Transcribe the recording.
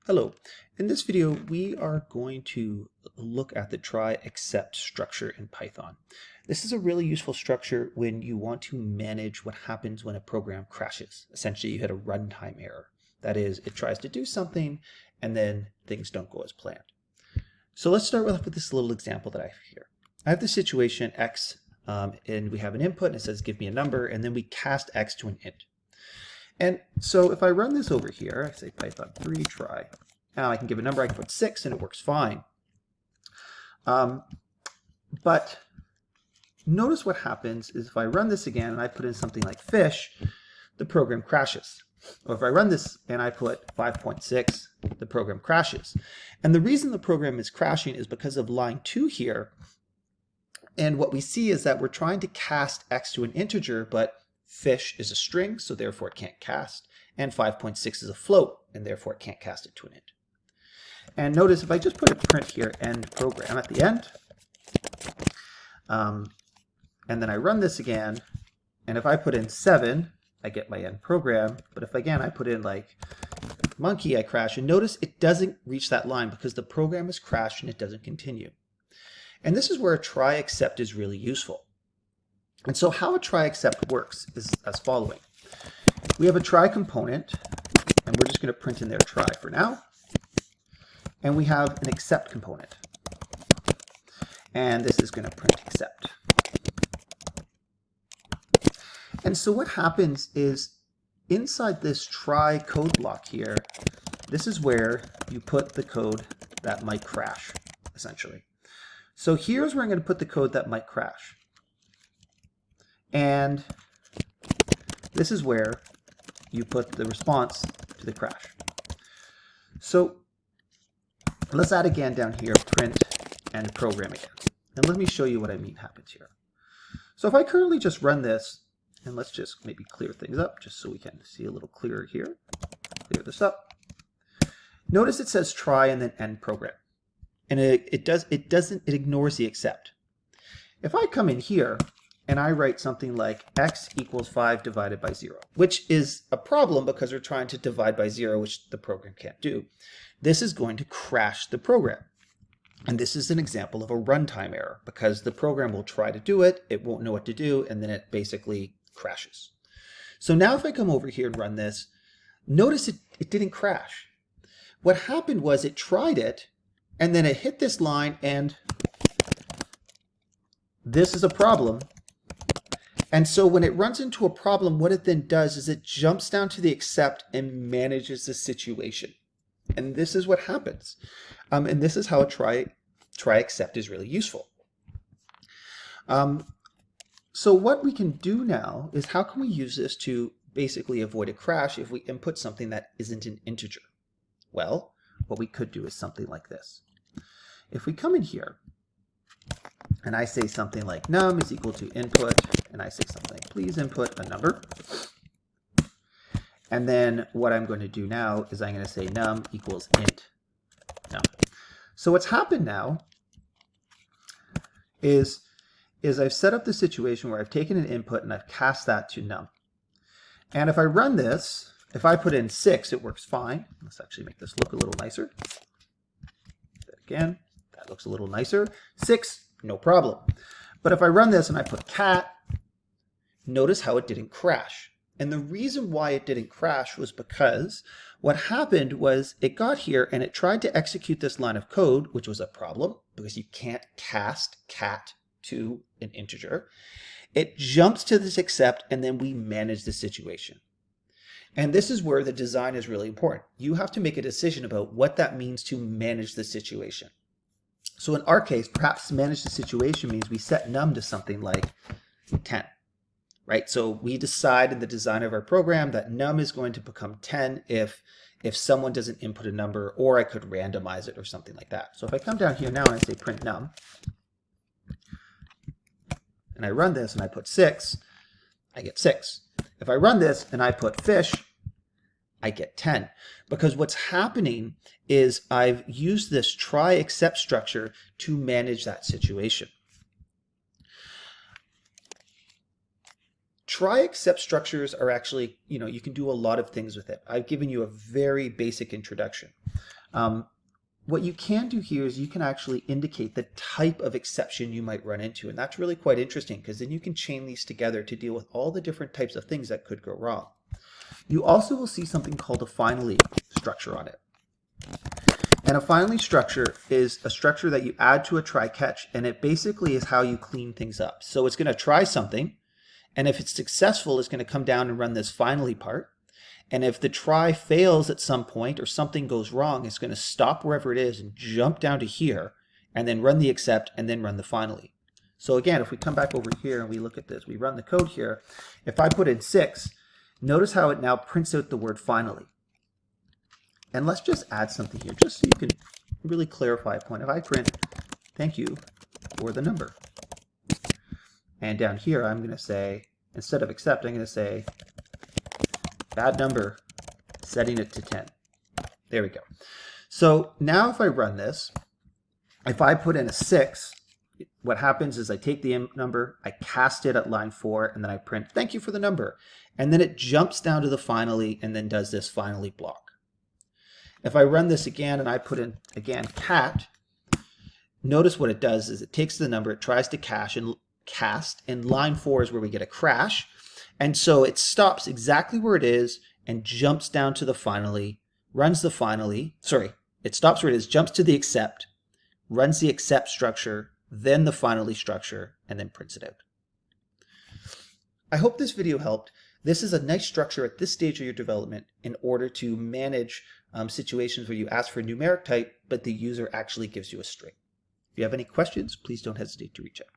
Hello. In this video, we are going to look at the try except structure in Python. This is a really useful structure when you want to manage what happens when a program crashes. Essentially, you hit a runtime error. That is, it tries to do something and then things don't go as planned. So let's start with this little example that I have here. I have the situation x, and we have an input and it says give me a number, and then we cast x to an int. And so if I run this over here, I say Python 3 try. Now I can give a number, I can put 6 and it works fine. But notice what happens is if I run this again and I put in something like fish, the program crashes. Or if I run this and I put 5.6, the program crashes. And the reason the program is crashing is because of line 2 here. And what we see is that we're trying to cast x to an integer, but fish is a string, so therefore it can't cast, and 5.6 is a float, and therefore it can't cast it to an int. And notice if I just put a print here, end program at the end, and then I run this again, and if I put in 7, I get my end program, but if again I put in like monkey, I crash, and notice it doesn't reach that line because the program has crashed and it doesn't continue. And this is where a try except is really useful. And so how a try except works is as following. We have a try component, and we're just going to print in there try for now. And we have an except component. And this is going to print except. And so what happens is inside this try code block here, this is where you put the code that might crash, essentially. So here's where I'm going to put the code that might crash. And this is where you put the response to the crash. So let's add again down here, print and program again. And let me show you what I mean happens here. So if I currently just run this, and let's just maybe clear things up just so we can see a little clearer here. Clear this up. Notice it says try and then end program. And it ignores the except. If I come in here and I write something like x equals 5 divided by 0, which is a problem because we're trying to divide by 0, which the program can't do. This is going to crash the program. And this is an example of a runtime error because the program will try to do it, it won't know what to do, and then it basically crashes. So now if I come over here and run this, notice it didn't crash. What happened was it tried it, and then it hit this line, and this is a problem. And so when it runs into a problem, what it then does is it jumps down to the except and manages the situation. And this is what happens. And this is how a try except is really useful. So what we can do now is how can we use this to basically avoid a crash if we input something that isn't an integer? Well, what we could do is something like this. If we come in here and I say something like num is equal to input, and I say something like please input a number. And then what I'm going to do now is I'm going to say num equals int num. So what's happened now is I've set up the situation where I've taken an input and I've cast that to num. And if I run this, if I put in 6, it works fine. Let's actually make this look a little nicer. Again, that looks a little nicer. 6, no problem. But if I run this and I put cat, notice how it didn't crash. And the reason why it didn't crash was because what happened was it got here and it tried to execute this line of code, which was a problem because you can't cast cat to an integer. It jumps to this except, and then we manage the situation. And this is where the design is really important. You have to make a decision about what that means to manage the situation. So in our case, perhaps manage the situation means we set num to something like 10, right? So we decide in the design of our program that num is going to become 10 if someone doesn't input a number, or I could randomize it or something like that. So if I come down here now and I say print num, and I run this and I put 6, I get 6. If I run this and I put fish, I get 10. Because what's happening is I've used this try except structure to manage that situation. try except structures are actually, you can do a lot of things with it. I've given you a very basic introduction. What you can do here is you can actually indicate the type of exception you might run into. And that's really quite interesting because then you can chain these together to deal with all the different types of things that could go wrong. You also will see something called a finally structure on it. And a finally structure is a structure that you add to a try catch, and it basically is how you clean things up. So it's going to try something, and if it's successful, it's going to come down and run this finally part. And if the try fails at some point or something goes wrong, it's going to stop wherever it is and jump down to here and then run the except and then run the finally. So again, if we come back over here and we look at this, we run the code here. If I put in 6, notice how it now prints out the word finally. And let's just add something here just so you can really clarify a point. If I print thank you for the number. And down here I'm going to say, instead of accept, I'm going to say bad number, setting it to 10. There we go. So now if I run this, if I put in a 6, what happens is I take the number, I cast it at line 4, and then I print thank you for the number. And then it jumps down to the finally and then does this finally block. If I run this again and I put in, again, cat, notice what it does is it takes the number, it tries to cast, and line 4 is where we get a crash. And so it stops exactly where it is and jumps down to the finally, runs the finally, it stops where it is, jumps to the except, runs the except structure, then the finally structure, and then prints it out. I hope this video helped. This is a nice structure at this stage of your development in order to manage situations where you ask for a numeric type, but the user actually gives you a string. If you have any questions, please don't hesitate to reach out.